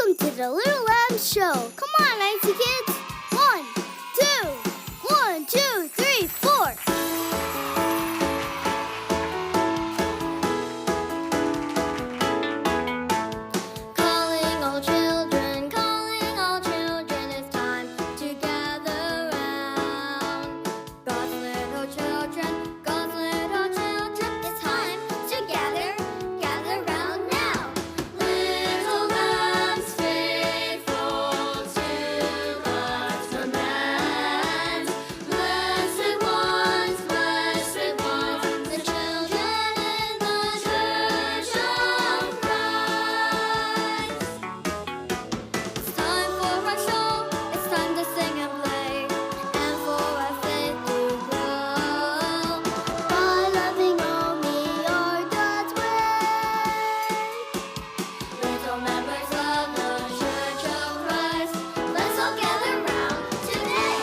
Welcome to the Little Lambs Show. Come on, Nancy kids. 1, 2, 1, 2, 3, 4. Calling all children, it's time to gather round. God's little children, it's time to gather round now. Little lambs faithful to God's commands. Blessed ones, the children in the church of Christ. It's time for our show, it's time to sing and play, and for our faith to grow. By loving only our God's way. Little members of the Church of Christ, let's all gather round today.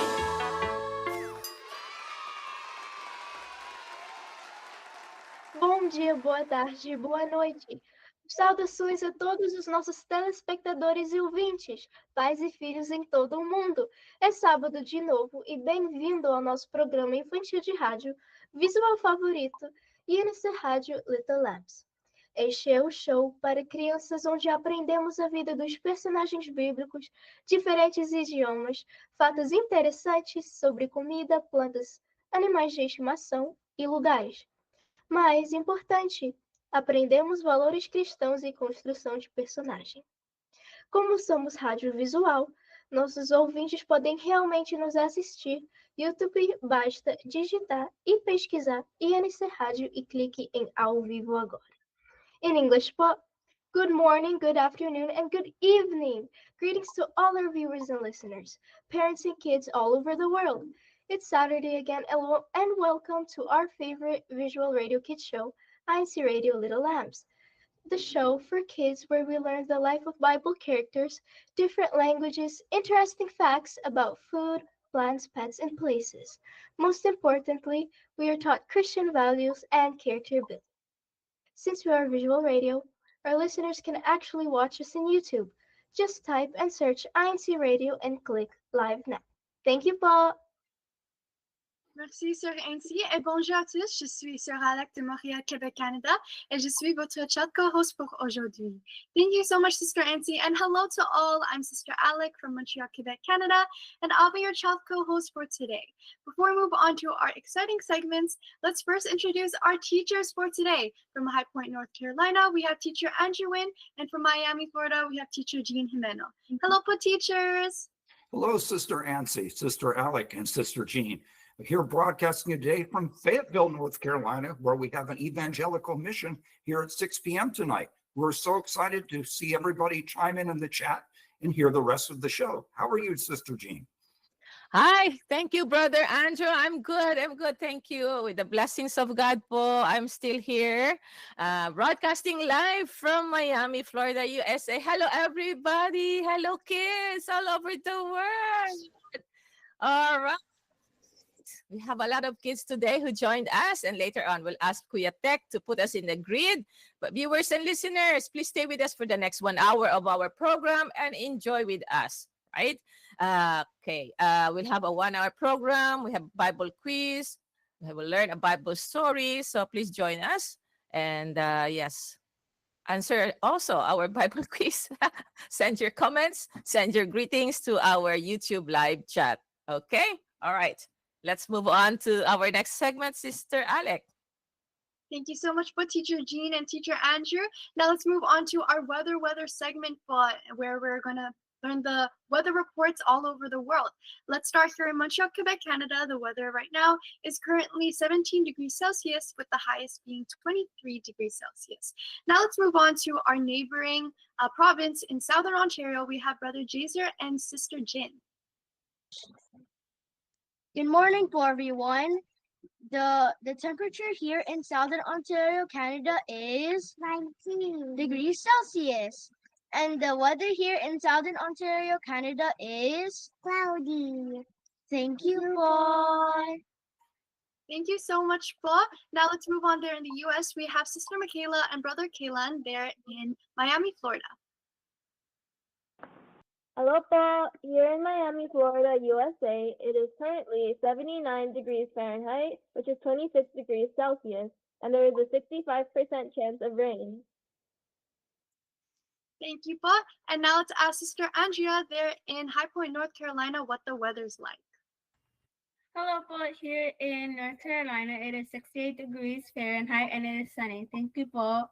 Bom dia, boa tarde, boa noite. Saudações a todos os nossos telespectadores e ouvintes, pais e filhos em todo o mundo. É sábado de novo e bem-vindo ao nosso programa infantil de rádio, visual favorito, INCRadio Little Labs. Este é o show para crianças onde aprendemos a vida dos personagens bíblicos, diferentes idiomas, fatos interessantes sobre comida, plantas, animais de estimação e lugares. Mais importante, aprendemos valores cristãos e construção de personagem. Como somos rádio-visual, nossos ouvintes podem realmente nos assistir. YouTube, basta digitar e pesquisar INC Rádio e clique em ao vivo agora. In English, good morning, good afternoon, and good evening. Greetings to all our viewers and listeners, parents and kids all over the world. It's Saturday again, and welcome to our favorite visual radio kids show, INCRadio Little Lambs, the show for kids where we learn the life of Bible characters, different languages, interesting facts about food, plants, pets, and places. Most importantly, we are taught Christian values and character building. Since we are visual radio, our listeners can actually watch us on YouTube. Just type and search INCRadio and click Live Now. Thank you, Paul. Merci, Sœur Ainsi, et bonjour à tous. Je suis Sœur Alec de Montréal, Québec, Canada, et je suis votre chat co-host pour aujourd'hui. Thank you so much, Sister Ainsi, and hello to all. I'm Sister Alec from Montreal, Quebec, Canada, and I'll be your chat co-host for today. Before we move on to our exciting segments, let's first introduce our teachers for today. From High Point, North Carolina, we have teacher Andrew Wynn, and from Miami, Florida, we have teacher Jean Jimeno. Hello, teachers. Hello, Sister Ancy, Sister Alec, and Sister Jean. We're here broadcasting today from Fayetteville, North Carolina, where we have an evangelical mission here at 6 p.m. tonight. We're so excited to see everybody chime in the chat and hear the rest of the show. How are you, Sister Jean? Hi, thank you, Brother Andrew. I'm good, thank you. With the blessings of God po, I'm still here, broadcasting live from Miami, Florida, USA. Hello, everybody. Hello, kids all over the world. All right. We have a lot of kids today who joined us, and later on we'll ask Kuya Tech to put us in the grid. But viewers and listeners, please stay with us for the next 1 hour of our program and enjoy with us, right? We'll have a 1 hour program. We have Bible quiz. We will learn a Bible story. So please join us. And yes, answer also our Bible quiz. Send your comments, send your greetings to our YouTube live chat. Okay? All right. Let's move on to our next segment, Sister Alec. Thank you so much, Teacher Jean and Teacher Andrew. Now let's move on to our weather segment, where we're going to learn the weather reports all over the world. Let's start here in Montreal, Quebec, Canada. The weather right now is currently 17 degrees Celsius, with the highest being 23 degrees Celsius. Now let's move on to our neighboring province in Southern Ontario. We have Brother Jaser and Sister Jin. Good morning, everyone. The temperature here in Southern Ontario, Canada is 19 degrees Celsius. And the weather here in Southern Ontario, Canada is cloudy. Thank you, Paul. Thank you so much, Paul. Now let's move on. There in the U.S., we have Sister Michaela and Brother Kalan there in Miami, Florida. Hello po, here in Miami, Florida, USA, it is currently 79 degrees Fahrenheit, which is 26 degrees Celsius, and there is a 65% chance of rain. Thank you po. And now let's ask Sister Andrea there in High Point, North Carolina, what the weather's like. Hello po, here in North Carolina, it is 68 degrees Fahrenheit and it is sunny. Thank you po.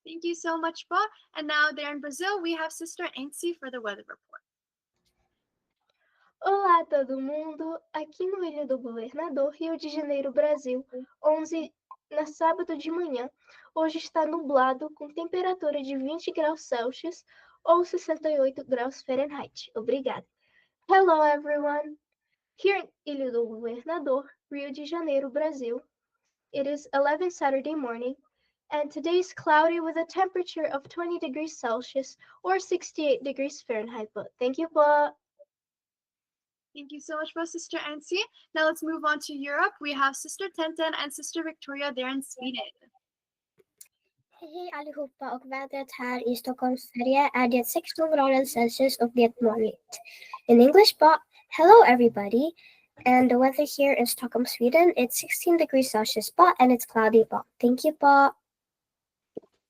Thank you so much po. And now there in Brazil, we have Sister Ainsi for the weather report. Olá, todo mundo! Aqui no Ilha do Governador, Rio de Janeiro, Brasil, 11 na sábado de manhã. Hoje está nublado com temperatura de 20 graus Celsius ou 68 graus Fahrenheit. Obrigada. Hello, everyone! Here in Ilha do Governador, Rio de Janeiro, Brazil, it is 11 Saturday morning, and today is cloudy with a temperature of 20 degrees Celsius or 68 degrees Fahrenheit. But thank you po! Thank you so much po, Sister Ainsi. Now let's move on to Europe. We have Sister Tenten and Sister Victoria there in Sweden. Hej allihopa och vädret här i Stockholm, Sverige är det 16 grader Celsius och det är molnigt. In English, but hello everybody, and the weather here in Stockholm, Sweden, it's 16 degrees Celsius, but and it's cloudy, but thank you, but.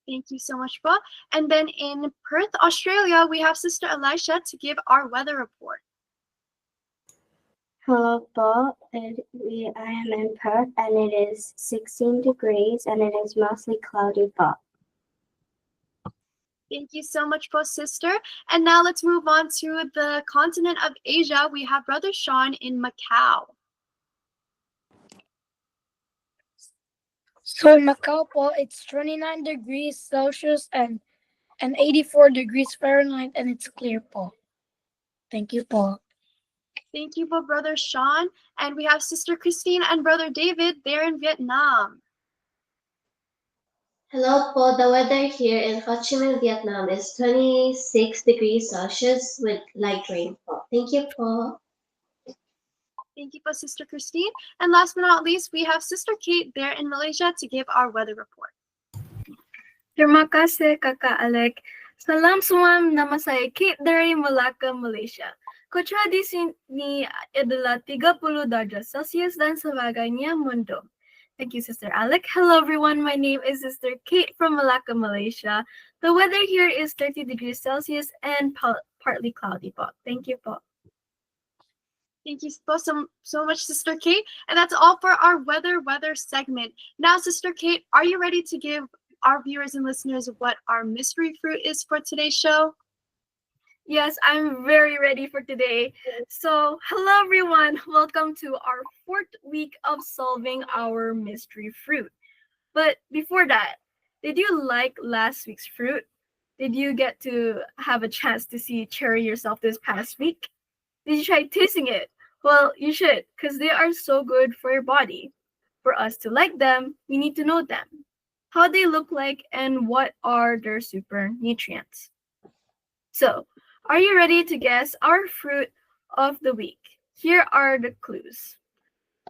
Thank you so much po. And then in Perth, Australia, we have Sister Elisha to give our weather report. Hello, Paul. I am in Perth and it is 16 degrees and it is mostly cloudy, but. Thank you so much, po, sister. And now let's move on to the continent of Asia. We have Brother Sean in Macau. So in Macau po, it's 29 degrees Celsius and 84 degrees Fahrenheit and it's clear po. Thank you po. Thank you, Brother Sean. And we have Sister Christine and Brother David there in Vietnam. Hello, Paul. The weather here in Ho Chi Minh, Vietnam is 26 degrees Celsius with light rainfall. Thank you, Paul. Thank you, Sister Christine. And last but not least, we have Sister Kate there in Malaysia to give our weather report. Terima kasih, Kakak Alec. Salam semua, nama saya Kate dari Malacca, Malaysia. Cuaca di sini adalah 30 darjah Celsius dan sebagainya mendung. Thank you, Sister Alec. Hello, everyone. My name is Sister Kate from Malacca, Malaysia. The weather here is 30 degrees Celsius and partly cloudy. Thank you, po. Thank you so much, Sister Kate. And that's all for our weather segment. Now, Sister Kate, are you ready to give our viewers and listeners what our mystery fruit is for today's show? Yes, I'm very ready for today. So, hello everyone. Welcome to our 4th week of solving our mystery fruit. But before that, did you like last week's fruit? Did you get to have a chance to see cherry yourself this past week? Did you try tasting it? Well, you should, because they are so good for your body. For us to like them, we need to know them, how they look like, and what are their super nutrients. So, are you ready to guess our fruit of the week? Here are the clues.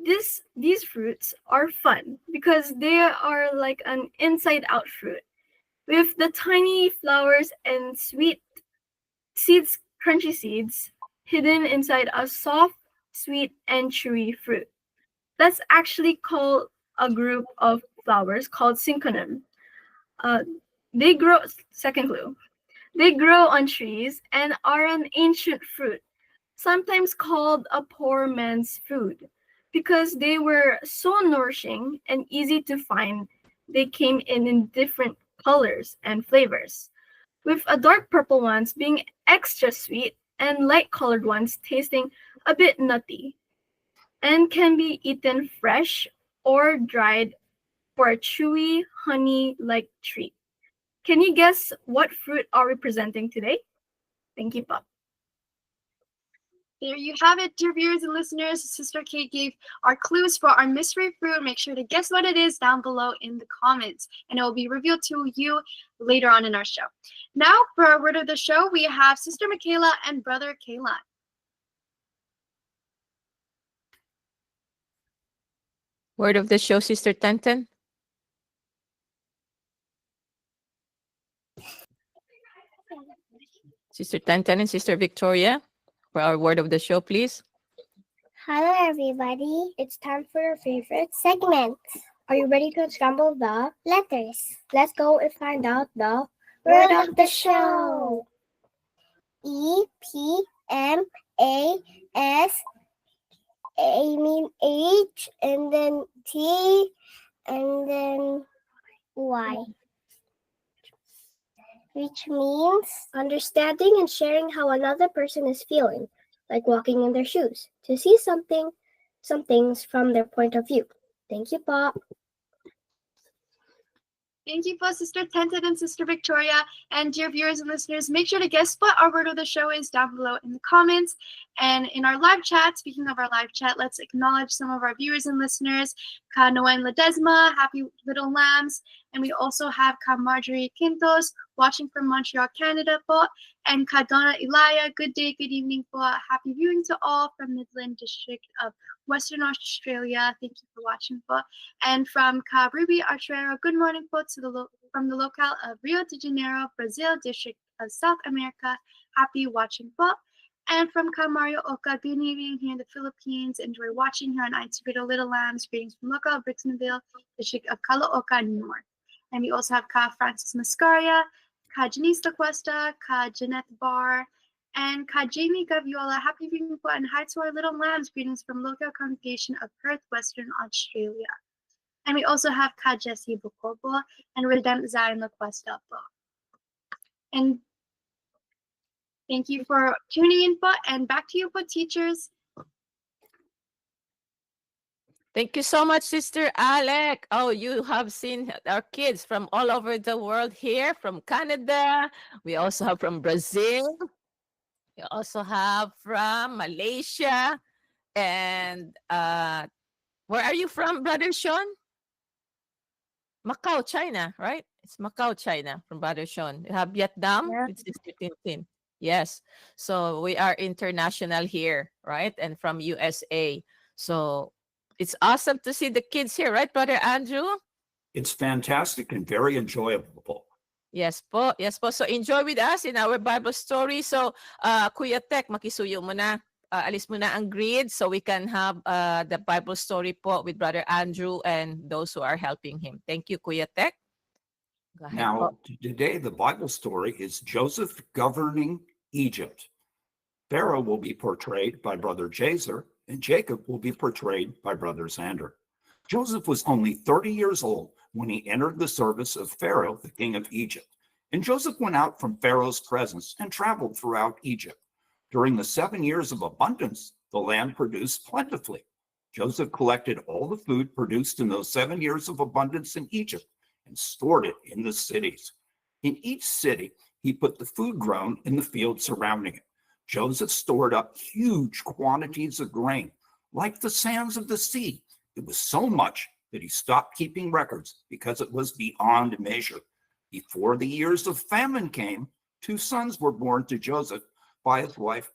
These fruits are fun because they are like an inside-out fruit with the tiny flowers and sweet seeds, crunchy seeds hidden inside a soft, sweet, and chewy fruit. That's actually called a group of flowers called syncytium. Second clue. They grow on trees and are an ancient fruit, sometimes called a poor man's food, because they were so nourishing and easy to find. They came in different colors and flavors, with a dark purple ones being extra sweet and light colored ones tasting a bit nutty, and can be eaten fresh or dried for a chewy, honey-like treat. Can you guess what fruit are we presenting today? Thank you, Pop. There you have it, dear viewers and listeners. Sister Kate gave our clues for our mystery fruit. Make sure to guess what it is down below in the comments, and it will be revealed to you later on in our show. Now, for our word of the show, we have Sister Michaela and Brother Kalan. Word of the show, Sister Tenten. Sister Tantan and Sister Victoria, for our word of the show, please. Hello, everybody. It's time for your favorite segment. Are you ready to unscramble the letters? Let's go and find out the word of the show. EPMAS, H, and then T, and then Y, which means understanding and sharing how another person is feeling, like walking in their shoes, to see some things from their point of view. Thank you, Pop. Thank you for Sister Tented and Sister Victoria. And dear viewers and listeners, make sure to guess what our word of the show is down below in the comments. And in our live chat, speaking of our live chat, let's acknowledge some of our viewers and listeners. Ka Noen Ledesma, Happy Little Lambs. And we also have Ka Marjorie Quintos, watching from Montreal, Canada po. And Ka Donna Ilaya, good day, good evening po. Happy viewing to all from Midland District of Western Australia. Thank you for watching po. And from Ka Ruby Archero, good morning po to from the locale of Rio de Janeiro, Brazil, District of South America. Happy watching po. And from Ka Mario Oka, good evening here in the Philippines. Enjoy watching here on INCRadio Little Lambs. Greetings from local Brixtonville, District of Caloocan North. And we also have Ka Francis Mascaria, Ka Janice Cuesta, Ka Jeanette Barr, and Ka Jamie Gaviola. Happy viewing po and hi to our little lambs. Greetings from local congregation of Perth, Western Australia. And we also have Ka Jessie Bukobo and Redem Zion Cuesta po. And thank you for tuning in po, and back to you po, teachers. Thank you so much, Sister Alec. Oh, you have seen our kids from all over the world here, from Canada. We also have from Brazil. We also have from Malaysia. And where are you from, Brother Sean? Macau, China, right? It's Macau, China, from Brother Sean. We have Vietnam with Sister Tintin. Yes. So we are international here, right? And from USA. So it's awesome to see the kids here, right, Brother Andrew? It's fantastic and very enjoyable. Yes po. Yes po. So enjoy with us in our Bible story. So Kuya Tek, makisuyo mo na. Alis mo na ang grid so we can have the Bible story po with Brother Andrew and those who are helping him. Thank you, Kuya Tek. Go ahead Now, po. today the Bible story is Joseph governing Egypt. Pharaoh will be portrayed by Brother Jazer, and Jacob will be portrayed by Brother Xander. Joseph was only 30 years old when he entered the service of Pharaoh, the king of Egypt. And Joseph went out from Pharaoh's presence and traveled throughout Egypt. During the 7 years of abundance, the land produced plentifully. Joseph collected all the food produced in those 7 years of abundance in Egypt and stored it in the cities. In each city, he put the food grown in the fields surrounding it. Joseph stored up huge quantities of grain, like the sands of the sea. It was so much that he stopped keeping records because it was beyond measure. Before the years of famine came, 2 sons were born to Joseph by his wife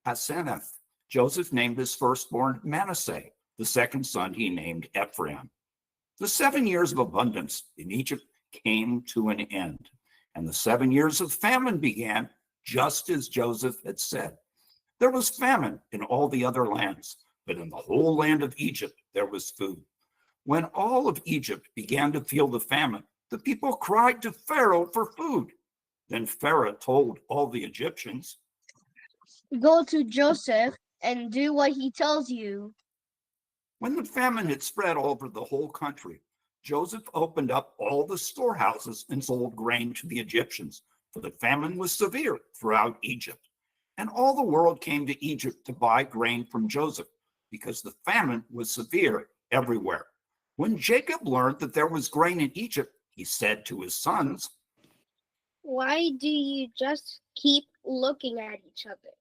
Asenath. Joseph named his firstborn Manasseh. The second son he named Ephraim. The 7 years of abundance in Egypt came to an end, and the 7 years of famine began just as Joseph had said. There was famine in all the other lands, but in the whole land of Egypt there was food. When all of Egypt began to feel the famine, the people cried to Pharaoh for food. Then Pharaoh told all the Egyptians, Go to Joseph and do what he tells you. When the famine had spread all over the whole country, Joseph opened up all the storehouses and sold grain to the Egyptians, for the famine was severe throughout Egypt. And all the world came to Egypt to buy grain from Joseph, because the famine was severe everywhere. When Jacob learned that there was grain in Egypt, he said to his sons, Why do you just keep looking at each other?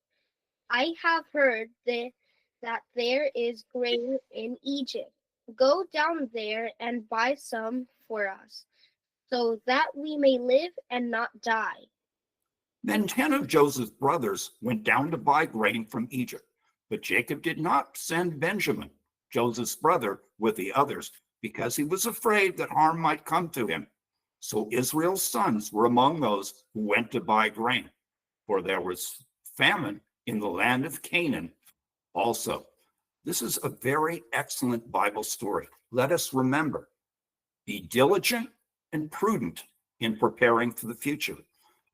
I have heard that there is grain in Egypt. Go down there and buy some for us, so that we may live and not die. Then 10 of Joseph's brothers went down to buy grain from Egypt. But Jacob did not send Benjamin, Joseph's brother, with the others, because he was afraid that harm might come to him. So Israel's sons were among those who went to buy grain, for there was famine in the land of Canaan also. This is a very excellent Bible story. Let us remember, be diligent and prudent in preparing for the future,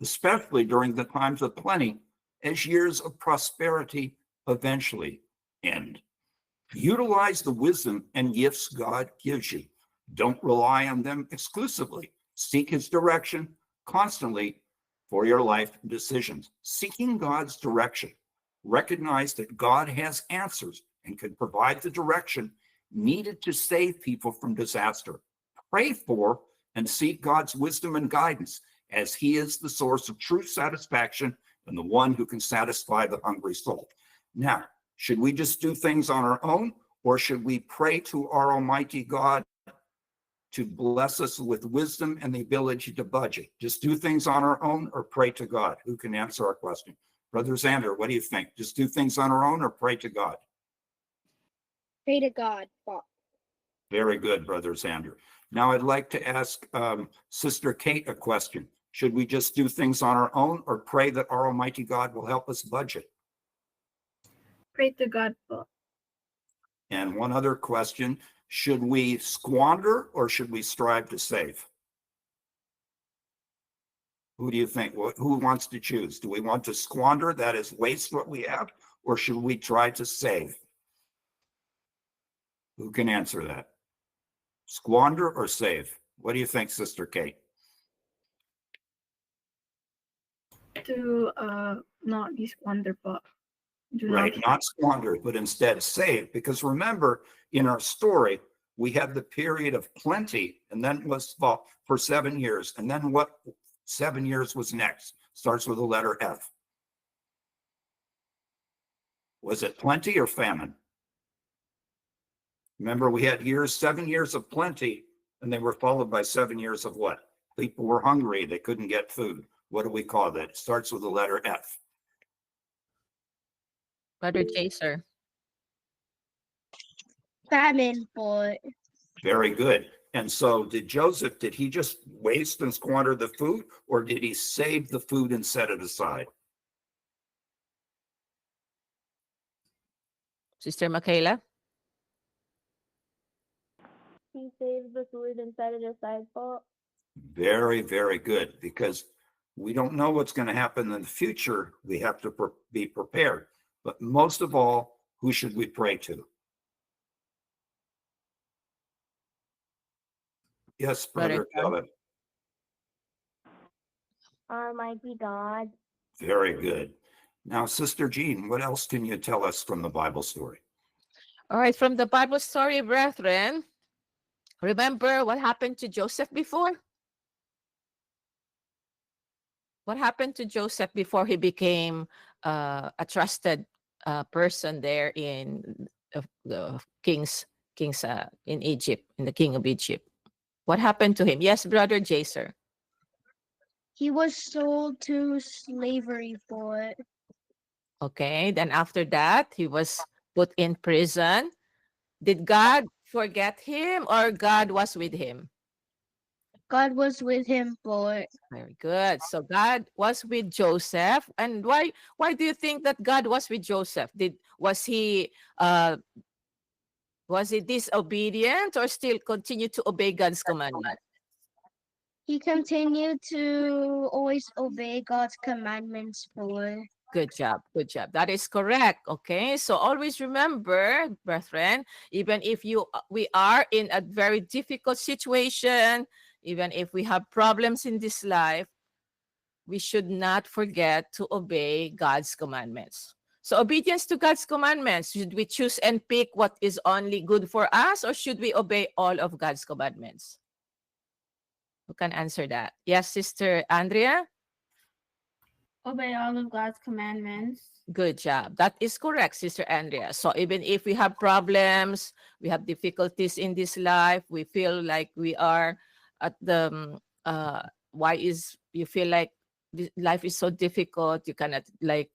especially during the times of plenty, as years of prosperity eventually end. Utilize the wisdom and gifts God gives you. Don't rely on them exclusively. Seek his direction constantly for your life decisions. Seeking God's direction. Recognize that God has answers and can provide the direction needed to save people from disaster. Pray for and seek God's wisdom and guidance, as he is the source of true satisfaction and the one who can satisfy the hungry soul. Now, should we just do things on our own, or should we pray to our Almighty God to bless us with wisdom and the ability to budget? Just do things on our own or pray to God? Who can answer our question? Brother Xander, what do you think? Just do things on our own or pray to God? Pray to God, Bob. Very good, Brother Xander. Now I'd like to ask Sister Kate a question. Should we just do things on our own or pray that our Almighty God will help us budget? Pray to God po. And one other question, should we squander or should we strive to save? Who do you think? Who wants to choose? Do we want to squander, that is waste what we have, or should we try to save? Who can answer that? Squander or save? What do you think, Sister Kate? To not be squander po. Right, not squander, but instead save. Because remember, in our story, we had the period of plenty, and then was for 7 years. And then what 7 years was next? Starts with the letter F. Was it plenty or famine? Remember, we had 7 years of plenty, and they were followed by 7 years of what? People were hungry, they couldn't get food. What do we call that? It starts with the letter F. Brother Jaser. Famine po. Very good. And so did Joseph, did he just waste and squander the food, or did he save the food and set it aside? Sister Michaela? He saved the food and set it aside po. Very, very good, because we don't know what's going to happen in the future. We have to be prepared. But most of all, who should we pray to? Yes, Brother Caleb. Almighty God. Very good. Now, Sister Jean, what else can you tell us from the Bible story? All right, from the Bible story, brethren, remember what happened to Joseph before? What happened to Joseph before he became a trusted person there in the kings in Egypt, in the king of Egypt? What happened to him? Yes, Brother Jaser. He was sold to slavery po. Okay, then after that, he was put in prison. Did God forget him or God was with him? God was with him po. Very good. So God was with Joseph. And why do you think that God was with Joseph? Was he disobedient or still continue to obey God's commandment? He continued to always obey God's commandments po. Good job. Good job. That is correct. Okay. So always remember, brethren, even if we are in a very difficult situation, even if we have problems in this life, we should not forget to obey God's commandments. So obedience to God's commandments, should we choose and pick what is only good for us, or should we obey all of God's commandments? Who can answer that? Yes, Sister Andrea? Obey all of God's commandments. Good job. That is correct, Sister Andrea. So even if we have problems, we have difficulties in this life, we feel like we are at the you feel like life is so difficult, you cannot like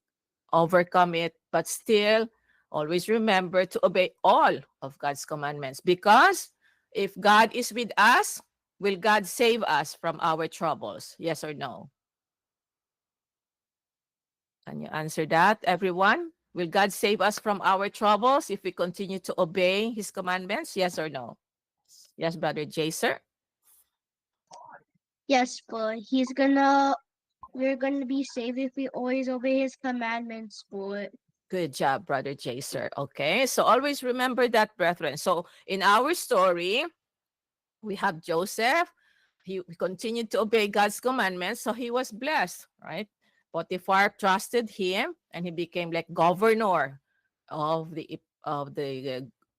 overcome it, but still always remember to obey all of God's commandments, because if God is with us, will God save us from our troubles? Yes or no? Can you answer that, everyone? Will God save us from our troubles if we continue to obey his commandments? Yes or no? Yes, Brother Jaser. Yes, but we're gonna be saved if we always obey his commandments, but Good job, Brother Jaser. Okay, so always remember that, brethren. So in our story, we have Joseph. He continued to obey God's commandments, so he was blessed, right? Potiphar trusted him, and he became like governor of the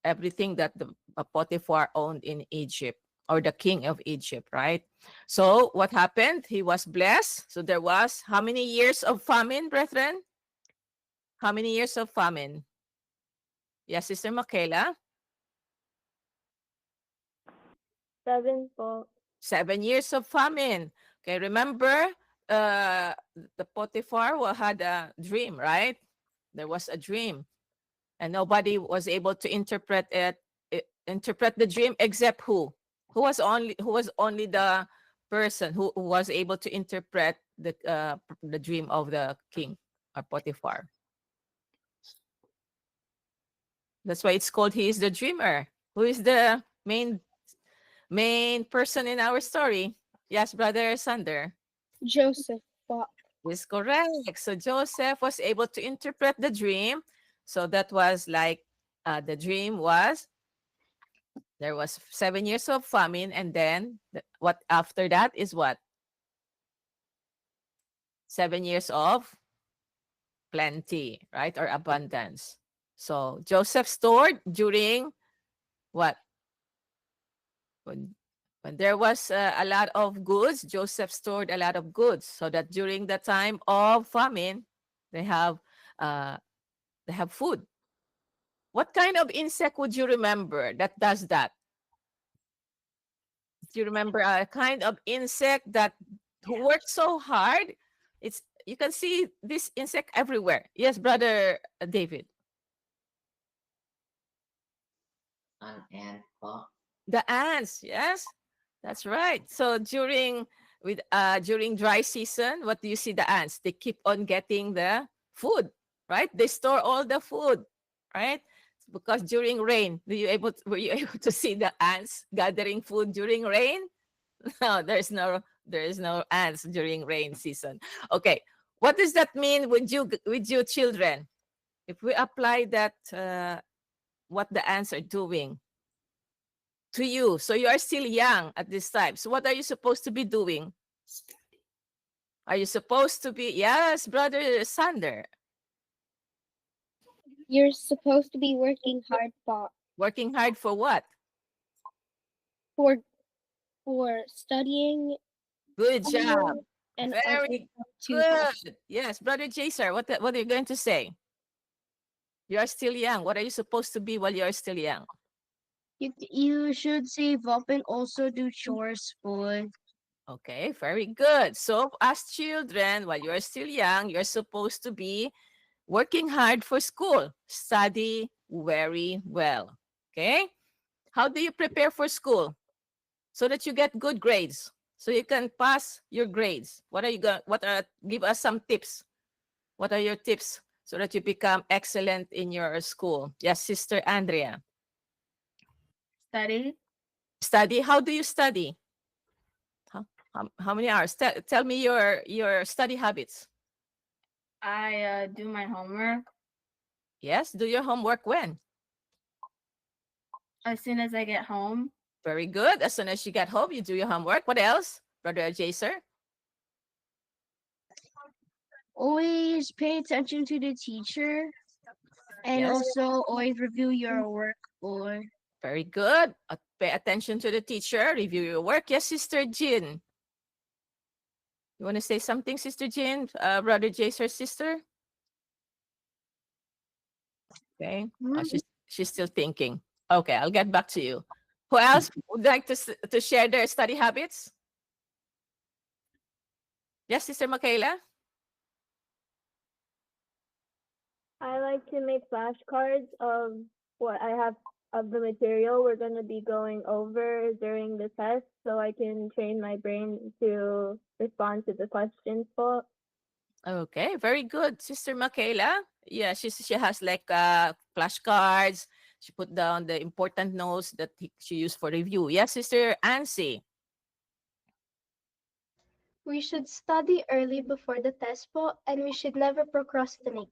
everything that the Potiphar owned in Egypt, or the king of Egypt, right? So what happened? He was blessed. So there was how many years of famine, brethren? How many years of famine? Yes, Sister Michaela? 7 po. 7 years of famine. Okay, remember the Potiphar had a dream, right? There was a dream, and nobody was able to interpret the dream except who? Who was only the person who was able to interpret the dream of the king or Potiphar. That's why it's called he is the dreamer. Who is the main person in our story? Yes, Brother Sander. Joseph. But Is correct. So Joseph was able to interpret the dream. So that was like the dream was there was 7 years of famine, and then what after that is what? 7 years of plenty, right? Or abundance. So Joseph stored during what? When there was a lot of goods, Joseph stored a lot of goods so that during the time of famine, they have uh, they have food. What kind of insect would you remember that does that? Do you remember a kind of insect that who works so hard? It's you can see this insect everywhere. Yes, Brother David. An ant po. The ants, yes, that's right. So during dry season, what do you see the ants? They keep on getting the food, right? They store all the food, right? Because during rain, were you able to see the ants gathering food during rain? No, there is no ants during rain season. Okay, what does that mean with you children? If we apply that, what the ants are doing to you. So you are still young at this time. So what are you supposed to be doing? Are you supposed to be, yes, Brother Sander, You're supposed to be working hard working hard for what? for for studying Good job. and Very to good. Yes, Brother Jaser, what are you going to say? You are still young. What are you supposed to be while you are still young? you should save up and also do chores, boy. Okay, very good. So as children, while you're still young, you're supposed to be working hard for school. Study very well. Okay? How do you prepare for school? So that you get good grades. So you can pass your grades. Give us some tips. What are your tips so that you become excellent in your school? Yes, Sister Andrea. Study. Study. How do you study? How many hours? Tell me your study habits. I do my homework Yes, do your homework when? as soon as I get home. Very good. As soon as you get home, you do your homework. What else, Brother Jaser? Always pay attention to the teacher and Yes, also always review your work, boy. very good. Pay attention to the teacher. Review your work. Yes, Sister Jean. You want to say something, Sister Jean? Brother Jaser's sister? Okay. Oh, she's still thinking. Okay, I'll get back to you. Who else would like to share their study habits? Yes, Sister Michaela? I like to make flashcards of what I have of the material we're going to be going over during the test so I can train my brain to respond to the questions po. Okay, very good, Sister Michaela. Yeah, she has like flashcards. She put down the important notes that she used for review. Yes, Sister Ansi. We should study early before the test po, and we should never procrastinate.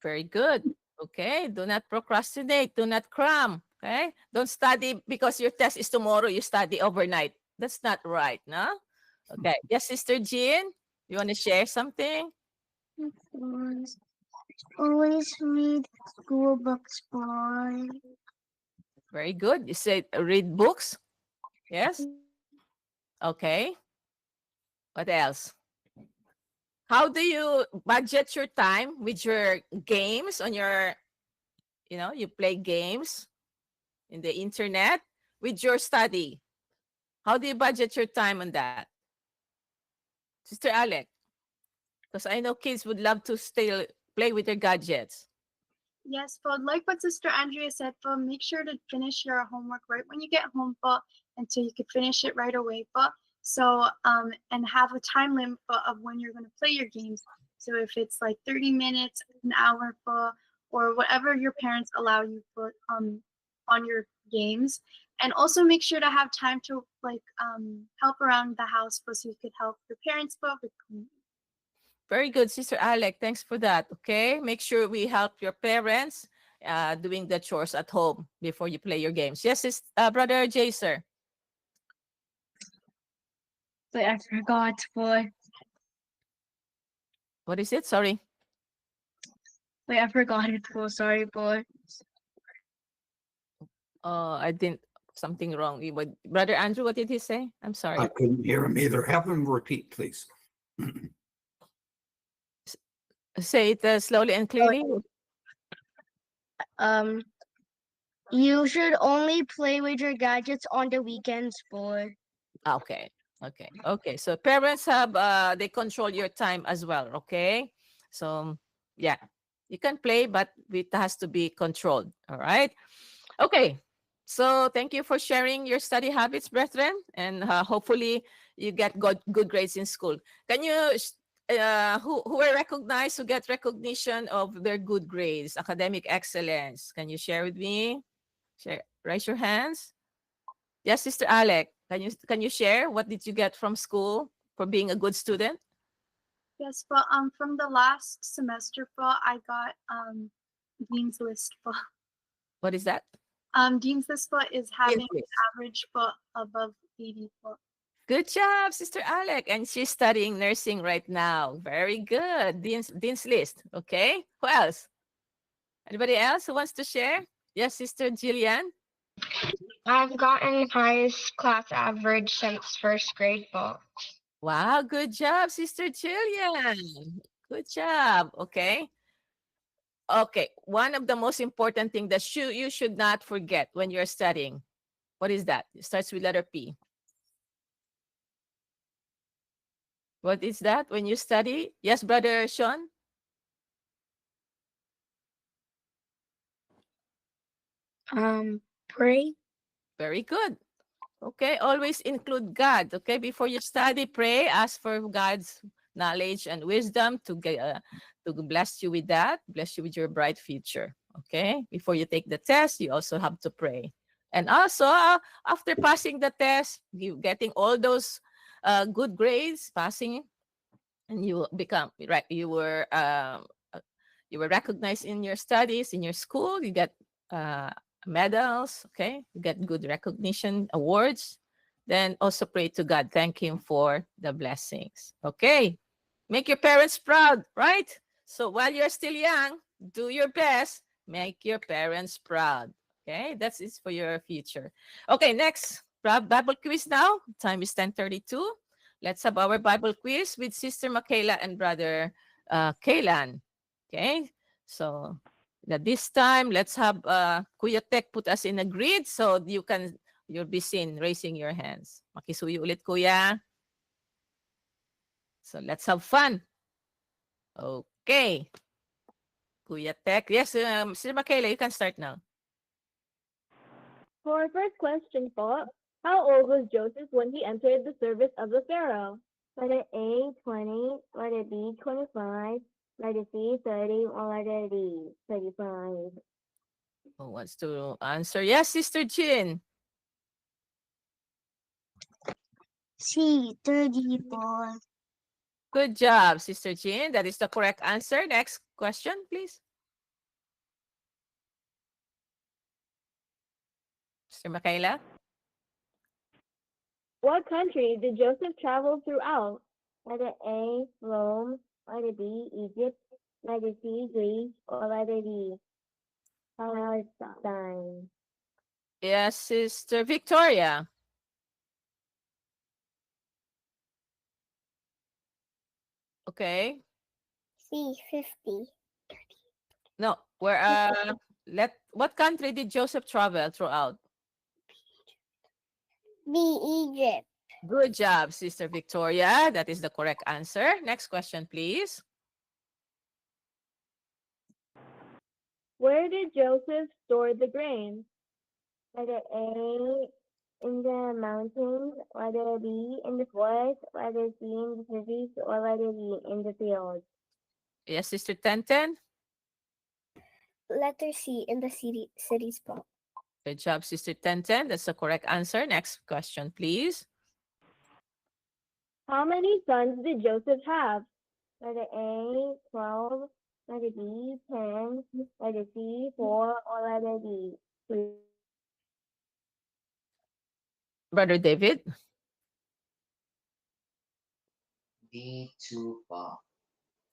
Very good. Okay, do not procrastinate. Do not cram. Okay, don't study because your test is tomorrow. You study overnight. That's not right, no? Okay. Yes, Sister Jean, you want to share something? Always read school books, boy. Very good. You said read books. Yes. Okay. What else? How do you budget your time with your games on your, you play games in the internet with your study? How do you budget your time on that? Sister Alec, because I know kids would love to still play with their gadgets. Yes, but like what Sister Andrea said, but make sure to finish your homework right when you get home, but and so you could finish it right away, but so and have a time limit of when you're going to play your games. So if it's like 30 minutes, an hour, but or whatever your parents allow you for on your games, and also make sure to have time to like help around the house, but so you could help your parents, but with cleaning. Very good, Sister Alec. Thanks for that. Okay, make sure we help your parents doing the chores at home before you play your games. Yes, Brother Jay, sir. But I forgot, boy. What is it? Sorry. Wait, I forgot it, boy. Sorry, boy. I didn't. Something wrong. Brother Andrew, what did he say? I'm sorry. I couldn't hear him either. Have him repeat, please. Say it slowly and clearly. You should only play with your gadgets on the weekends, boy. Okay. Okay. So parents have they control your time as well. Okay. So yeah, you can play, but it has to be controlled. All right. Okay. So thank you for sharing your study habits, brethren, and hopefully you get good grades in school. Can you who are recognized, who get recognition of their good grades, academic excellence? Can you share with me? Raise your hands. Yes, Sister Alec, can you share what did you get from school for being a good student? Yes, but from the last semester, but I got Dean's List, but What is that? Dean's List but is having an average but above 80 but. Good job, Sister Alec. And she's studying nursing right now. Very good. Dean's List. Okay. Who else? Anybody else who wants to share? Yes, Sister Jillian. I've gotten highest class average since first grade book. Wow, good job, Sister Jillian. Good job. Okay. Okay. One of the most important things that you should not forget when you're studying. What is that? It starts with letter P. What is that when you study? Yes, Brother Sean? Pray. Very good. Okay, always include God. Okay, before you study, pray, ask for God's knowledge and wisdom to bless you with that, bless you with your bright future. Okay, before you take the test, you also have to pray. And also, after passing the test, getting all those good grades, passing, and you become right. You were recognized in your studies, in your school. You get medals, okay? You get good recognition, awards. Then also pray to God. Thank Him for the blessings. Okay. Make your parents proud, right? So while you're still young, do your best. Make your parents proud. Okay. That's it for your future. Okay. Next, Bible quiz now. Time is 10:32. Let's have our Bible quiz with Sister Michaela and Brother Kaylan. Okay. So this time, let's have Kuya Tek put us in a grid so you'll be seen raising your hands. Makisuyo ulit, Kuya. So let's have fun. Okay. Kuya Tek. Yes, Sir Michaela, you can start now. For our first question po, how old was Joseph when he entered the service of the Pharaoh? Letter A, 20, letter B, 25, letter C, 30, or letter D, 35. Who wants to answer? Yes, Sister Jean. C, 30 po. Good job, Sister Jean. That is the correct answer. Next question, please. Sister Michaela. What country did Joseph travel throughout? Letter A, Rome, letter B, Egypt, letter C, Greece, or letter D, Palestine. Yes, Sister Victoria. Okay. C, 50. No, where what country did Joseph travel throughout? B, Egypt. Good job, Sister Victoria. That is the correct answer. Next question, please. Where did Joseph store the grain? Letter A, in the mountains, letter B, in the forest, letter C, in the cities, or letter D, in the fields. Yes, Sister Tenten. Letter C, in the city's po. Good job, Sister Tenten. That's the correct answer. Next question, please. How many sons did Joseph have? Letter A, 12, letter B, 10, letter C, 4, or letter D, 3. Brother David. B2 po.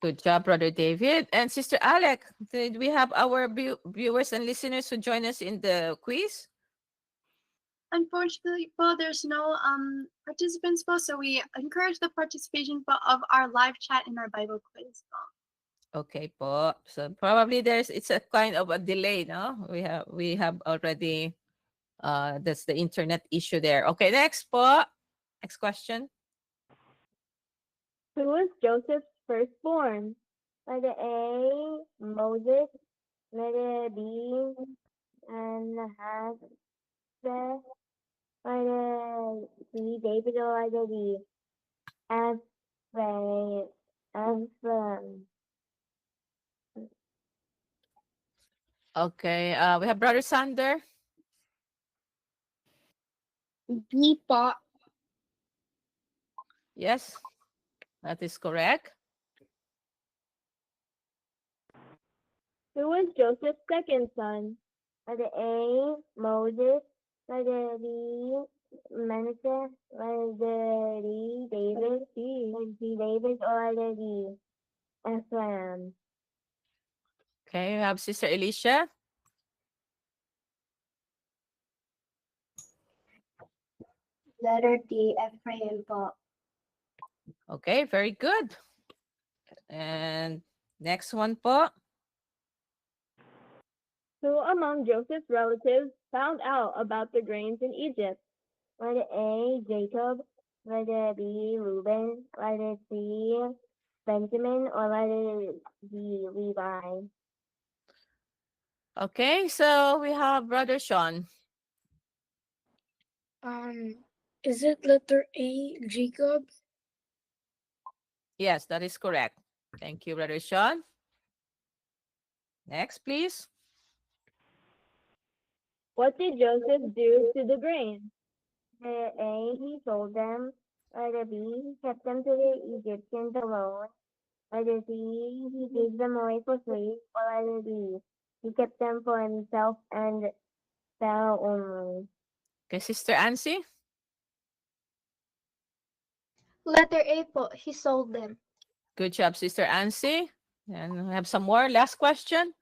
Good job, Brother David. And Sister Alec, did we have our viewers and listeners who join us in the quiz? Unfortunately, po, there's no participants po, so we encourage the participation po of our live chat in our Bible quiz po. Okay po. So probably it's a kind of a delay, no? We have already that's the internet issue there. Okay, next po. Next question. Who was Joseph's firstborn? Letter A, Moses, letter B, and Hadassah, letter C, David, or letter D, Ephraim. Okay, we have Brother Sander. B po. Yes, that is correct. Who was Joseph's second son? Letter A, Moses, letter B, Manasseh, letter D, David, letter C, David, or letter D, Ephraim. Okay, we have Sister Alicia. Letter D, Ephraim po. Okay, very good. And next one po. Who among Joseph's relatives found out about the grains in Egypt? Letter A, Jacob, letter B, Reuben, letter C, Benjamin, or letter D, Levi. Okay, so we have Brother Sean. Is it letter A, Jacob? Yes, that is correct. Thank you, Brother Sean. Next, please. What did Joseph do to the grain? Letter A, he sold them. Letter B, he kept them to the Egyptians alone. Letter C, he gave them away for free. Or letter D, he kept them for himself and Pharaoh only. Okay, Sister Ansi. Letter A po, he sold them. Good job, Sister Ansi. And we have some more. Last question.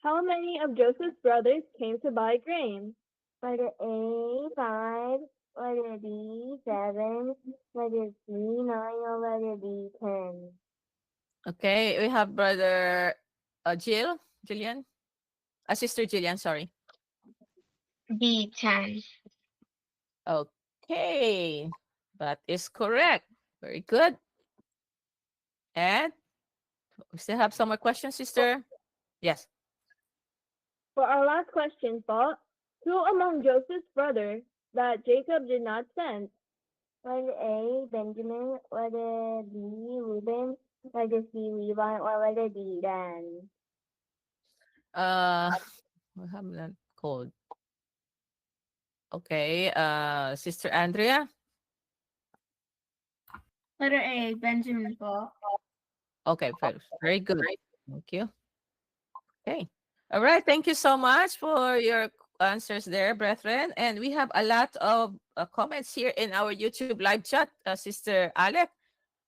How many of Joseph's brothers came to buy grain? Letter A, 5, letter B, 7, letter C, 9, or letter D, 10. Okay, we have Brother Jillian. Sister Jillian, sorry. B10. Okay, that is correct. Very good. And we still have some more questions, Sister. Yes. For our last question po, who among Joseph's brothers that Jacob did not send? Letter A, Benjamin. Letter B, Reuben. Letter C, Levi. Or letter D, Dan. We have not called. Okay, Sister Andrea. Letter A, Benjamin po. Okay, very good. Thank you. Okay. All right. Thank you so much for your answers there, brethren. And we have a lot of comments here in our YouTube live chat, Sister Alec.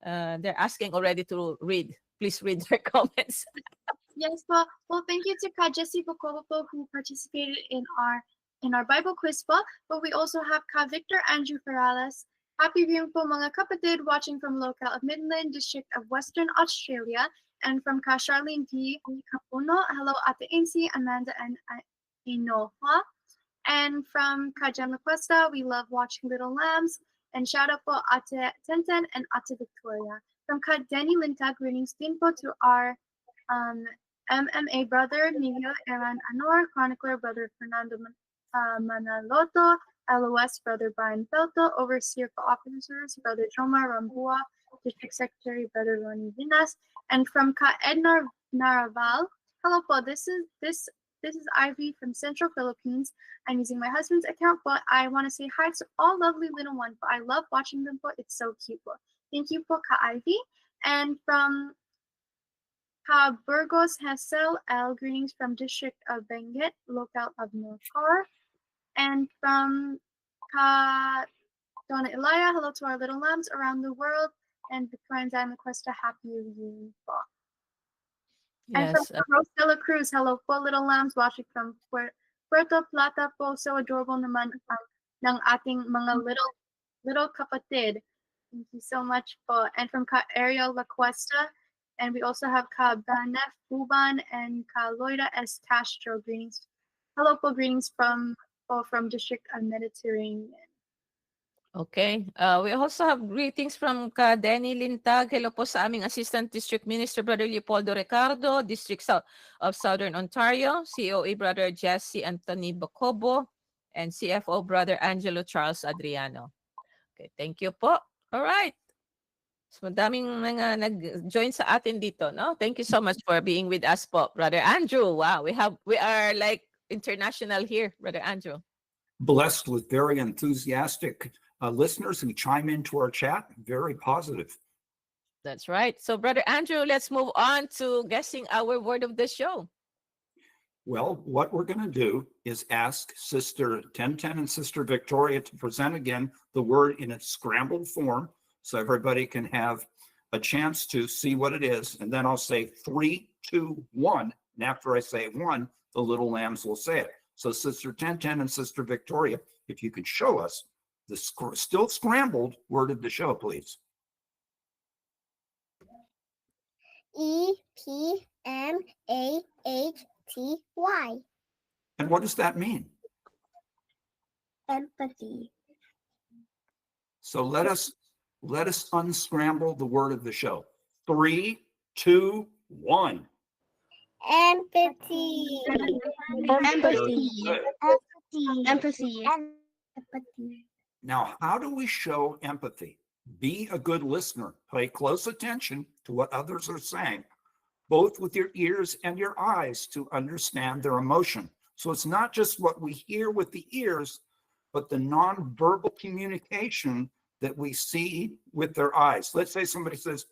They're asking already to read. Please read their comments. Yes, well, thank you to Ka Jessie Bocobo po who participated in our Bible quiz po. But we also have Ka Victor Andrew Ferrales. Happy viewing po mga kapatid watching from local of Midland District of Western Australia. And from Ka Charlene P. Capuno, hello Ate Incy, Amanda, and Inoha. And from Ka Jem Cuesta, we love watching Little Lambs. And shout out po Ate Tenten and Ate Victoria. From Ka Denny Lintag, greetings din po to our MMA brother Miguel Eran Anor, chronicler brother Fernando Manaloto, LOS brother Brian Felto, overseer for officers brother Joma Rambua, district secretary brother Ronnie Vinas, and from Ka Edna Naraval. Hello po, this is Ivy from Central Philippines. I'm using my husband's account, but I want to say hi to all lovely little ones. But I love watching them po. It's so cute po. Thank you po Ka Ivy. And from Ka Burgos Hassel L, greetings from District of Benguet, local of Norcar. And from Ka Donna Elia, hello to our little lambs around the world. And Victorian Diamond Cuesta, happy viewing po. And from Rose de la Cruz, hello po little lambs watching from Puerto Plata po. So adorable naman ng ating mga little kapatid. Thank you so much po. And from Ka Ariel La Cuesta, and we also have Ka Banef Buban and Ka Loida S. Castro. Greetings. Hello po, greetings from District of Mediterranean. Okay. We also have greetings from Ka Denny Lintag. Hello po sa aming Assistant District Minister, Brother Leopoldo Ricardo, District of Southern Ontario, COE Brother Jesse Anthony Bacobo, and CFO Brother Angelo Charles Adriano. Okay, thank you po. All right. So madaming mga nag-join sa atin dito, no? Thank you so much for being with us po, Brother Andrew. Wow, we are like international here, Brother Andrew. Blessed with very enthusiastic listeners who chime into our chat. Very positive. That's right. So, Brother Andrew, let's move on to guessing our word of the show. Well, what we're going to do is ask Sister Tenten and Sister Victoria to present again the word in its scrambled form so everybody can have a chance to see what it is. And then I'll say 3, 2, 1. And after I say 1, the little lambs will say it. So Sister Tenten and Sister Victoria, if you could show us the still scrambled word of the show, please. EPMAHTY. And what does that mean? Empathy. So let us unscramble the word of the show. 3, 2, 1. Empathy. Empathy. Empathy. Empathy. Now, how do we show empathy? Be a good listener. Pay close attention to what others are saying, both with your ears and your eyes to understand their emotion. So it's not just what we hear with the ears, but the nonverbal communication that we see with their eyes. Let's say somebody says,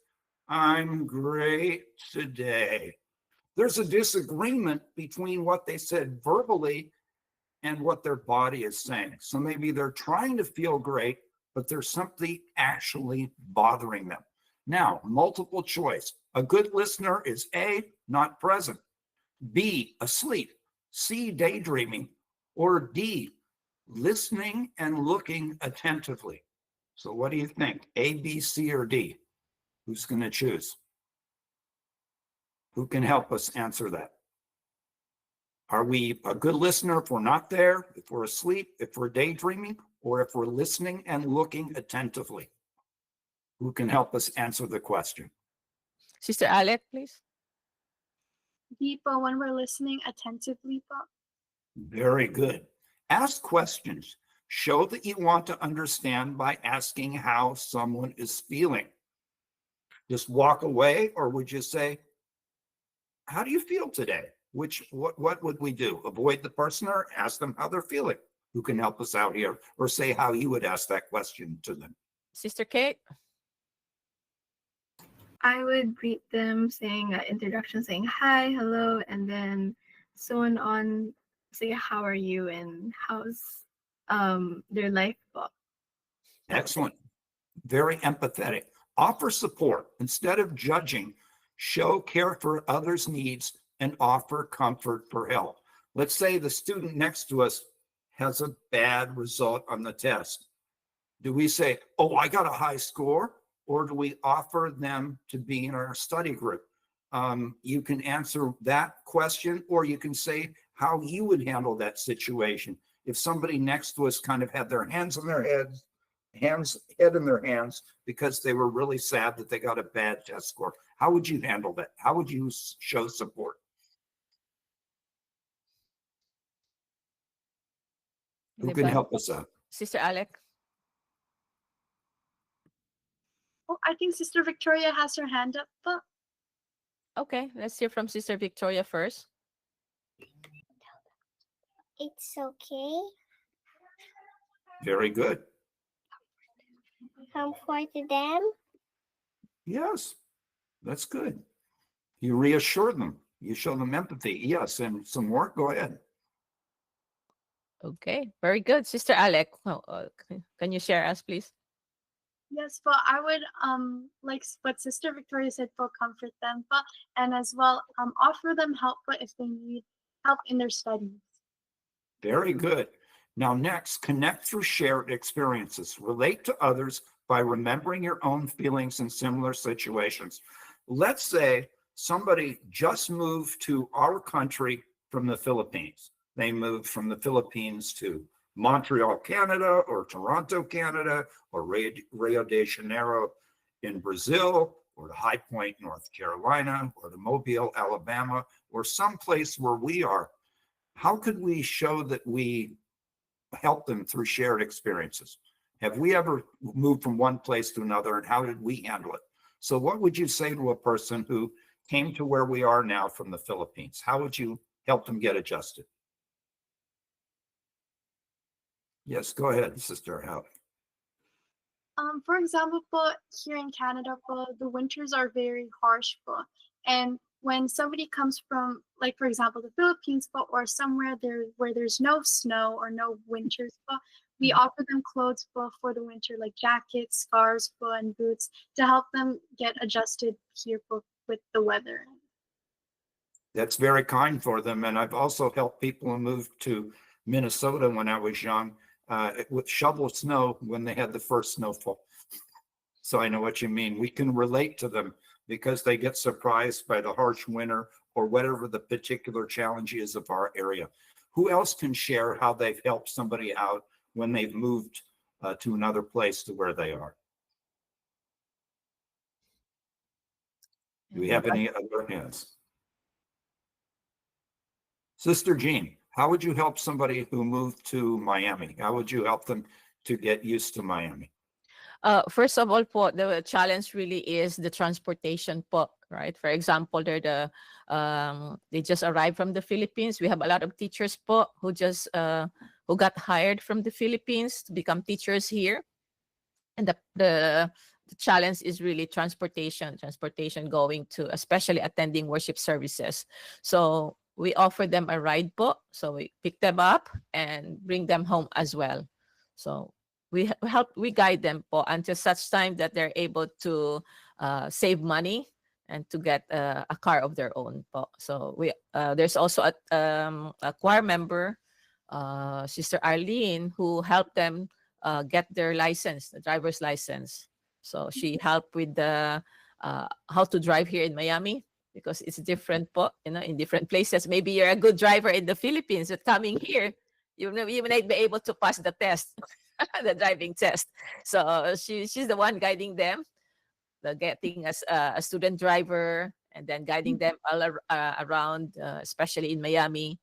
"I'm great today." There's a disagreement between what they said verbally and what their body is saying. So maybe they're trying to feel great, but there's something actually bothering them. Now, multiple choice. A good listener is A, not present, B, asleep, C, daydreaming, or D, listening and looking attentively. So what do you think? A, B, C, or D? Who's going to choose? Who can help us answer that? Are we a good listener if we're not there, if we're asleep, if we're daydreaming, or if we're listening and looking attentively? Who can help us answer the question? Sister Alec, please. D po, when we're listening attentively po. Very good. Ask questions. Show that you want to understand by asking how someone is feeling. Just walk away, or would you say, how do you feel today? What would we do? Avoid the person or ask them how they're feeling? Who can help us out here? Or say how you would ask that question to them. Sister Kate? I would greet them saying introduction, saying hi, hello, and then someone on say how are you and how's their life. Excellent. Very empathetic. Offer support instead of judging. Show care for others' needs and offer comfort for help. Let's say the student next to us has a bad result on the test. Do we say, oh, I got a high score? Or do we offer them to be in our study group? You can answer that question, or you can say how you would handle that situation. If somebody next to us kind of had their hands on their heads, head in their hands because they were really sad that they got a bad test score, how would you handle that? How would you show support? Who can help us out? Sister Alec? Oh, I think Sister Victoria has her hand up. But Okay, let's hear from Sister Victoria first. It's okay. Very good. Comfort them. Yes, that's good. You reassure them. You show them empathy. Yes, and some more. Go ahead. Okay, very good. Sister Alec, can you share us, please? yes, but I would like what Sister Victoria said, for comfort them, but and as well offer them help, but if they need help in their studies. Very good. Now, next, connect through shared experiences. Relate to others by remembering your own feelings in similar situations. Let's say somebody just moved to our country from the Philippines. They moved from the Philippines to Montreal, Canada, or Toronto, Canada, or Rio de Janeiro in Brazil, or to High Point, North Carolina, or to Mobile, Alabama, or someplace where we are. How could we show that we help them through shared experiences? Have we ever moved from one place to another, and how did we handle it? So what would you say to a person who came to where we are now from the Philippines? How would you help them get adjusted? Yes, go ahead, Sister Howard. For example, but here in Canada, the winters are very harsh, and when somebody comes from, like for example, the Philippines, or somewhere there where there's no snow or no winters, we offer them clothes for the winter, like jackets, scarves, and boots, to help them get adjusted here with the weather. That's very kind for them. And I've also helped people who moved to Minnesota when I was young with shovel snow when they had the first snowfall. So I know what you mean. We can relate to them because they get surprised by the harsh winter or whatever the particular challenge is of our area. Who else can share how they've helped somebody out when they've moved to another place to where they are? Do we have any other hands? Sister Jean, how would you help somebody who moved to Miami? How would you help them to get used to Miami? First of all, po, the challenge really is the transportation po, right? For example, they just arrived from the Philippines. We have a lot of teachers po who just who got hired from the Philippines to become teachers here. And the challenge is really transportation going to, especially attending worship services. So we offer them a ride po. So we pick them up and bring them home as well. So we guide them po until such time that they're able to save money and to get a car of their own po. So there's also a choir member, Sister Arlene, who helped them get their license, the driver's license. So she helped with the how to drive here in Miami, because it's different po, in different places. Maybe you're a good driver in the Philippines, but coming here, you may be able to pass the test. The driving test. So she's the one guiding them, getting as a student driver, and then guiding them all around, especially in Miami.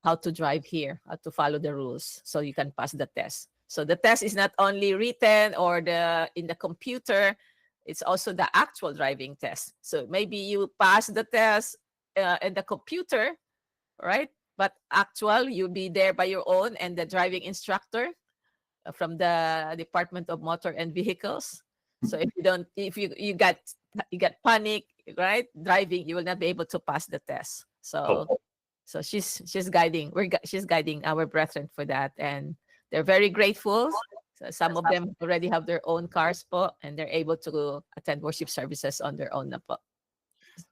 how to drive here, how to follow the rules, so you can pass the test. So the test is not only written or in the computer, it's also the actual driving test. So maybe you pass the test in the computer, right? But actual, you'll be there by your own, and the driving instructor from the Department of Motor and Vehicles. So if you don't, if you got panic, right, driving, you will not be able to pass the test. So so she's guiding. She's guiding our brethren for that, and they're very grateful. So some of them already have their own cars po, and they're able to attend worship services on their own na po.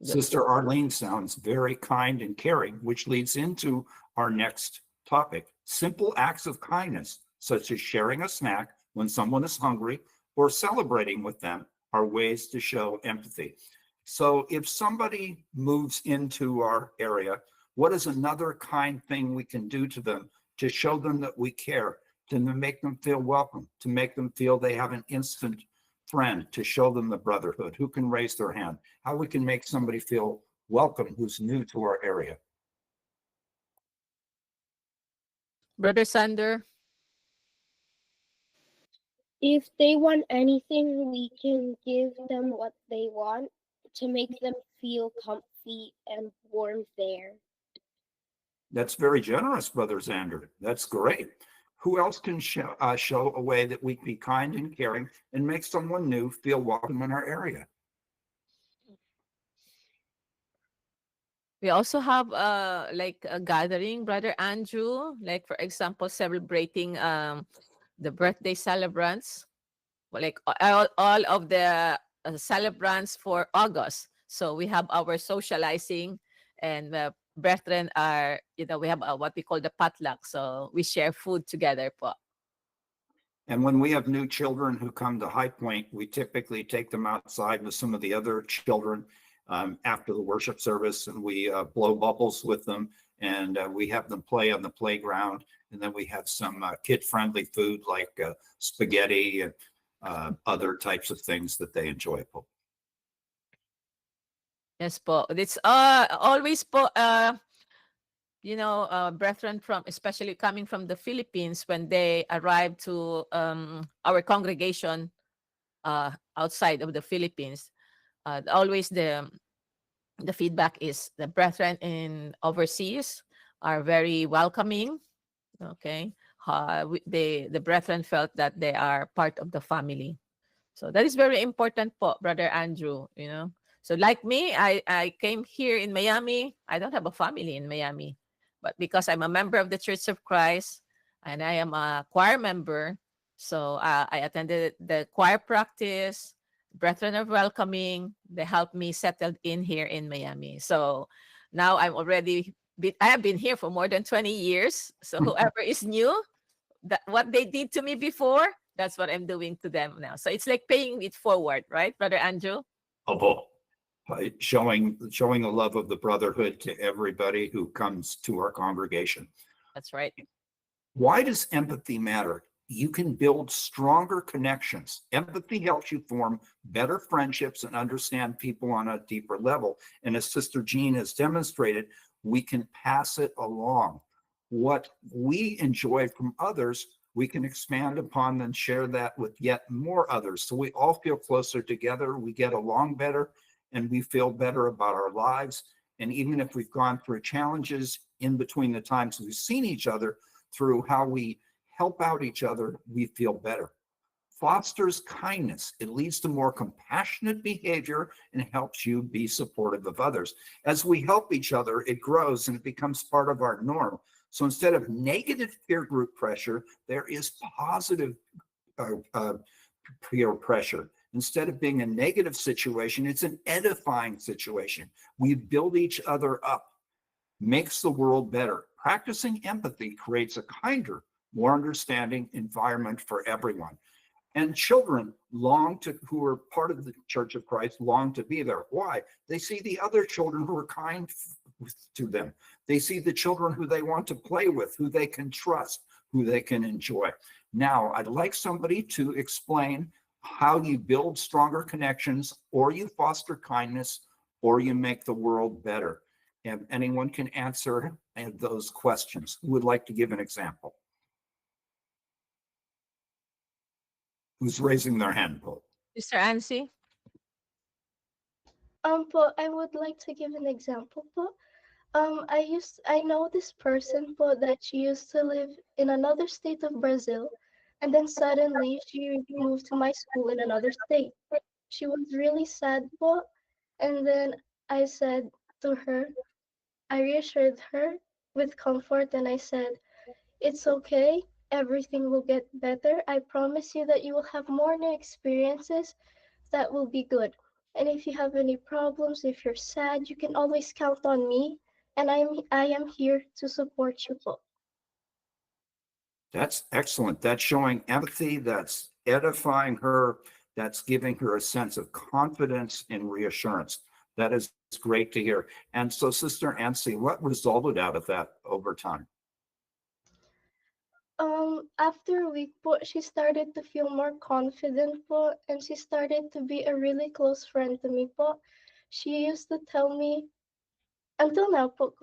Sister Arlene sounds very kind and caring, which leads into our next topic. Simple acts of kindness, such as sharing a snack when someone is hungry or celebrating with them, are ways to show empathy. So if somebody moves into our area, what is another kind thing we can do to them to show them that we care, to make them feel welcome, to make them feel they have an instant friend, to show them the brotherhood? Who can raise their hand? How we can make somebody feel welcome who's new to our area? Brother Sander. If they want anything, we can give them what they want to make them feel comfy and warm there. That's very generous, Brother Xander. That's great. Who else can show a way that we can be kind and caring and make someone new feel welcome in our area? We also have like a gathering, Brother Andrew, like for example, celebrating the birthday celebrants, like all of the celebrants for August. So we have our socializing, and brethren are, we have what we call the potluck. So we share food together po. And when we have new children who come to High Point, we typically take them outside with some of the other children after the worship service, and we blow bubbles with them, and we have them play on the playground. And then we have some kid-friendly food like spaghetti and other types of things that they enjoy. Yes po. It's always po, brethren from, especially coming from the Philippines, when they arrive to our congregation outside of the Philippines, always the feedback is the brethren in overseas are very welcoming. Okay, the brethren felt that they are part of the family. So that is very important po, Brother Andrew. So like me, I came here in Miami. I don't have a family in Miami, but because I'm a member of the Church of Christ and I am a choir member, so I attended the choir practice. Brethren are welcoming. They helped me settle in here in Miami. So now I have been here for more than 20 years. So whoever is new, what they did to me before, that's what I'm doing to them now. So it's like paying it forward, right, Brother Andrew? Showing the love of the brotherhood to everybody who comes to our congregation. That's right. Why does empathy matter? You can build stronger connections. Empathy helps you form better friendships and understand people on a deeper level. And as Sister Jean has demonstrated, we can pass it along. What we enjoy from others, we can expand upon and share that with yet more others. So we all feel closer together, we get along better, and we feel better about our lives. And even if we've gone through challenges in between the times we've seen each other, through how we help out each other, we feel better. Fosters kindness. It leads to more compassionate behavior and helps you be supportive of others. As we help each other, it grows and it becomes part of our norm. So instead of negative peer group pressure, there is positive peer pressure. Instead of being a negative situation, it's an edifying situation. We build each other up, makes the world better. Practicing empathy creates a kinder, more understanding environment for everyone. And children who are part of the Church of Christ, long to be there. Why? They see the other children who are kind to them. They see the children who they want to play with, who they can trust, who they can enjoy. Now, I'd like somebody to explain how you build stronger connections, or you foster kindness, or you make the world better. If anyone can answer and those questions? Who would like to give an example? Who's raising their hand, Paul? Sister Ansi? Po, I would like to give an example, po. I know this person, po, that she used to live in another state of Brazil, and then suddenly she moved to my school in another state. She was really sad, po, and then I said to her, I reassured her with comfort, and I said, "It's okay. Everything will get better. I promise you that you will have more new experiences that will be good. And if you have any problems, if you're sad, you can always count on me, and I am here to support you both." That's excellent. That's showing empathy. That's edifying her. That's giving her a sense of confidence and reassurance. That is great to hear. And so, Sister Ansi, what resulted out of that over time? After a week po, she started to feel more confident po, and she started to be a really close friend to me po. She used to tell me, until now po,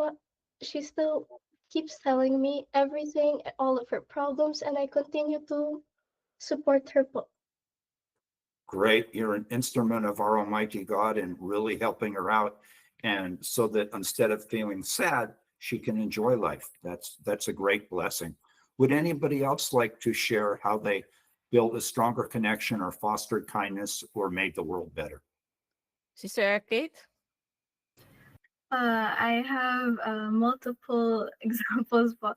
she still keeps telling me everything, all of her problems, and I continue to support her po. Great. You're an instrument of our Almighty God and really helping her out. And so that instead of feeling sad, she can enjoy life. That's a great blessing. Would anybody else like to share how they built a stronger connection or fostered kindness or made the world better? Sister Kate? I have multiple examples, but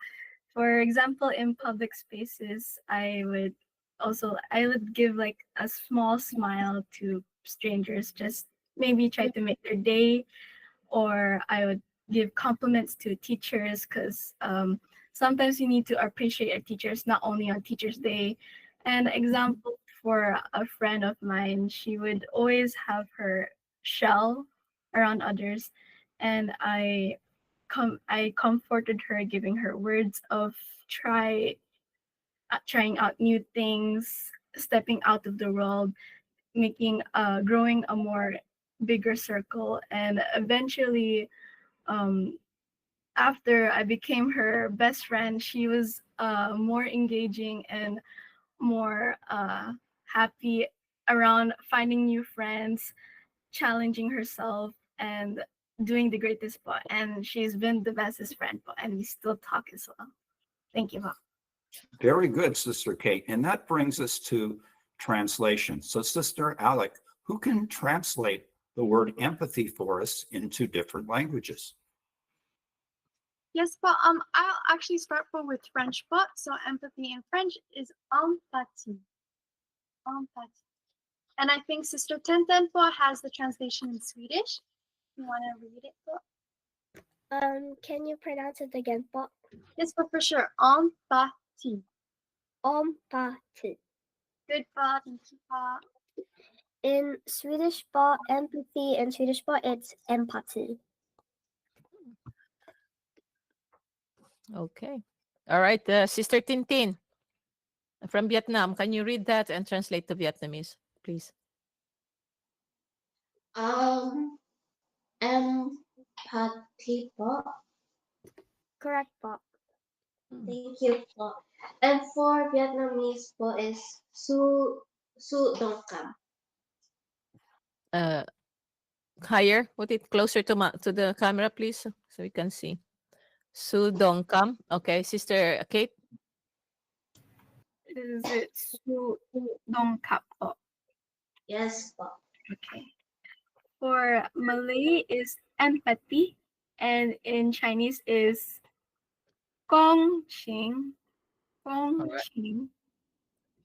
for example, in public spaces, I would give like a small smile to strangers, just maybe try to make their day, or I would give compliments to teachers because sometimes you need to appreciate your teachers, not only on Teachers' Day. An example for a friend of mine, she would always have her shell around others, and I comforted her, giving her words of trying out new things, stepping out of the world, making growing a more bigger circle, and eventually after I became her best friend, she was more engaging and more happy around finding new friends, challenging herself, and doing the greatest part. And she's been the bestest friend, and we still talk as well. Thank you, Mom. Very good, Sister Kate. And that brings us to translation. So, Sister Alec, who can translate the word empathy for us into different languages? Yes, but I'll actually start with French, but so empathy in French is empathie. Empathie. And I think Sister Tentenpo has the translation in Swedish. You want to read it, Po? Can you pronounce it again, po? Yes, but for sure. Empathie. Empathie. Good, Po. Thank you, Po. In Swedish, po, empathy. In Swedish, po, it's empathy. Okay. All right. Sister Tintin from Vietnam. Can you read that and translate to Vietnamese, please? Empathy po. Correct, po. Thank you po. And for Vietnamese po is su dong kam. Higher. Put it closer to the camera, please, so we can see. Su Dong Kam. Okay, Sister Kate. Is it su dong kap po? Yes po. Okay. For Malay is empathy, and in Chinese is gong xing. Gong Alright. xing.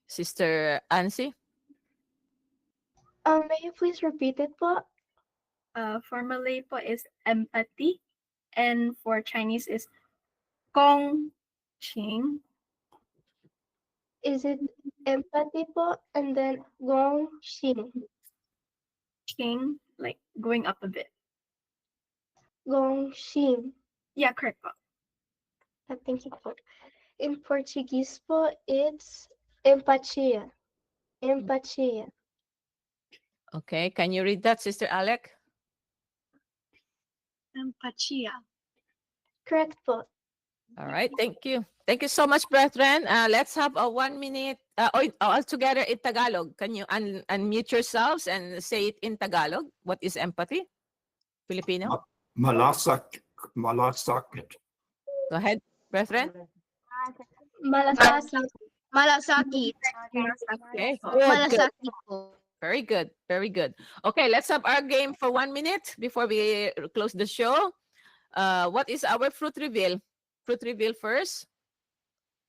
Sister Ansi. May you please repeat it po? For Malay po is empathy, and for Chinese is gong xing. Is it empathy po, and then gong xing? Xing, like going up a bit. Gong xing. Yeah, correct po. Thank you po. In Portuguese po, it's empatia. Empatia. Okay, can you read that, Sister Alec? Empatia. Correct po. All right, thank you. Thank you so much, brethren. Let's have a 1 minute, all together in Tagalog. Can you unmute yourselves and say it in Tagalog? What is empathy? Filipino? Malasakit. Go ahead, brethren. Malasakit. Malasakit. Okay, good. Malasakit po. Very good. Very good. Okay, let's have our game for 1 minute before we close the show. What is our fruit reveal? Fruit reveal first.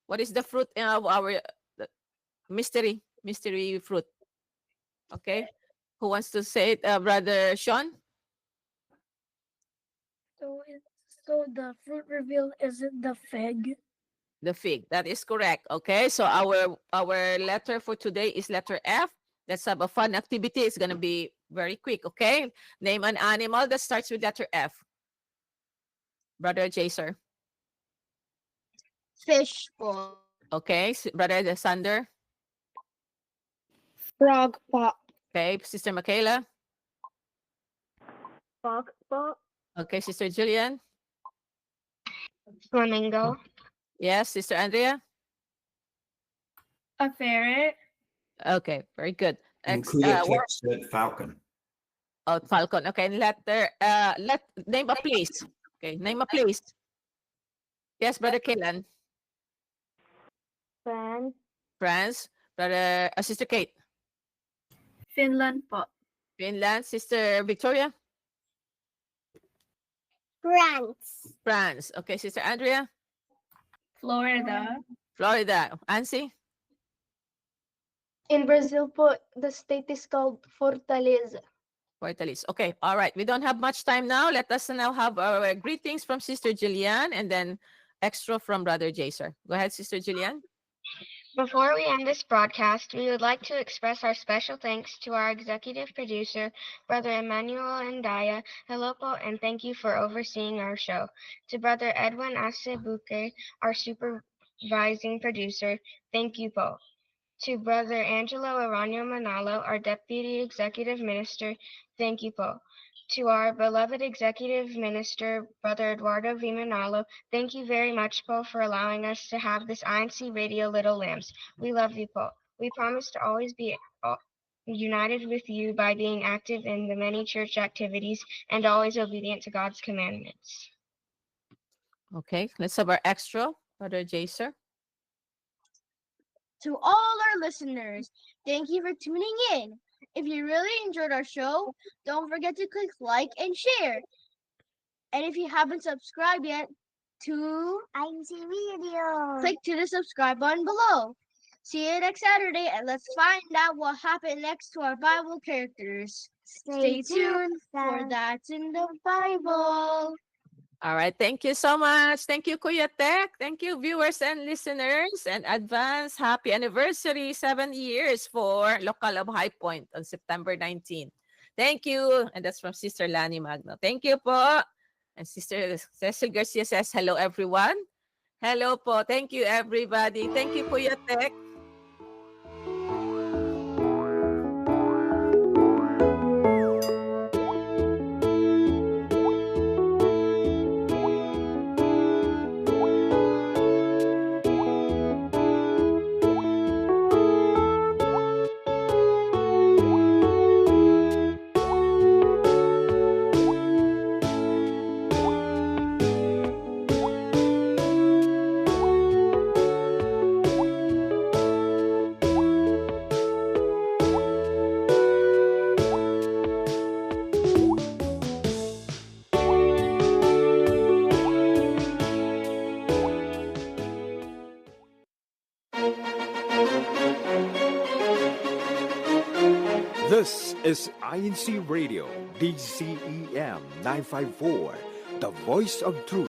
What is the fruit of our mystery fruit? Okay. Who wants to say it? Brother Sean? So the fruit reveal is it the fig? The fig. That is correct. Okay. So our letter for today is letter F. Let's have a fun activity. It's gonna be very quick. Okay. Name an animal that starts with letter F. Brother Jaser. Fish po. Okay. Brother Sander. Frog po. Okay. Sister Michaela. Fox po. Okay. Sister Julian. Flamingo. Yes. Sister Andrea. A ferret. Okay. Very good. And Kuya Tex said falcon. Oh, falcon. Okay. Name a place. Okay. Name a place. Yes, Brother Kaylan. France. France. Brother, Sister Kate. Finland po. Finland. Sister Victoria. France. France. Okay, Sister Andrea. Florida. Florida. Ansi. In Brazil po, the state is called Fortaleza. Fortaleza. Okay. All right. We don't have much time now. Let us now have our greetings from Sister Julian and then extra from Brother Jaser. Go ahead, Sister Julian. Before we end this broadcast, we would like to express our special thanks to our executive producer, Brother Emmanuel Andaya. Hello po, and thank you for overseeing our show. To Brother Edwin Acebuque, our supervising producer, thank you po. To Brother Angelo Arano Manalo, our Deputy Executive Minister, thank you po. To our beloved Executive Minister, Brother Eduardo V. Manalo, thank you very much, po, for allowing us to have this INCRadio Little Lambs. We love you, po. We promise to always be united with you by being active in the many church activities and always obedient to God's commandments. Okay, let's have our extra, Brother Jaser. To all our listeners, thank you for tuning in. If you really enjoyed our show, don't forget to click like and share. And if you haven't subscribed yet to INCRadio, click to the subscribe button below. See you next Saturday and let's find out what happened next to our Bible characters. Stay tuned for That's in the Bible. All right. Thank you so much. Thank you, Kuya Tek. Thank you, viewers and listeners. And advance happy anniversary, 7 years for Local of High Point on September 19. Thank you. And that's from Sister Lani Magno. Thank you po. And Sister Cecil Garcia says, hello, everyone. Hello po. Thank you, everybody. Thank you, Kuya Tek. This is INC Radio, DCEM 954, the voice of truth.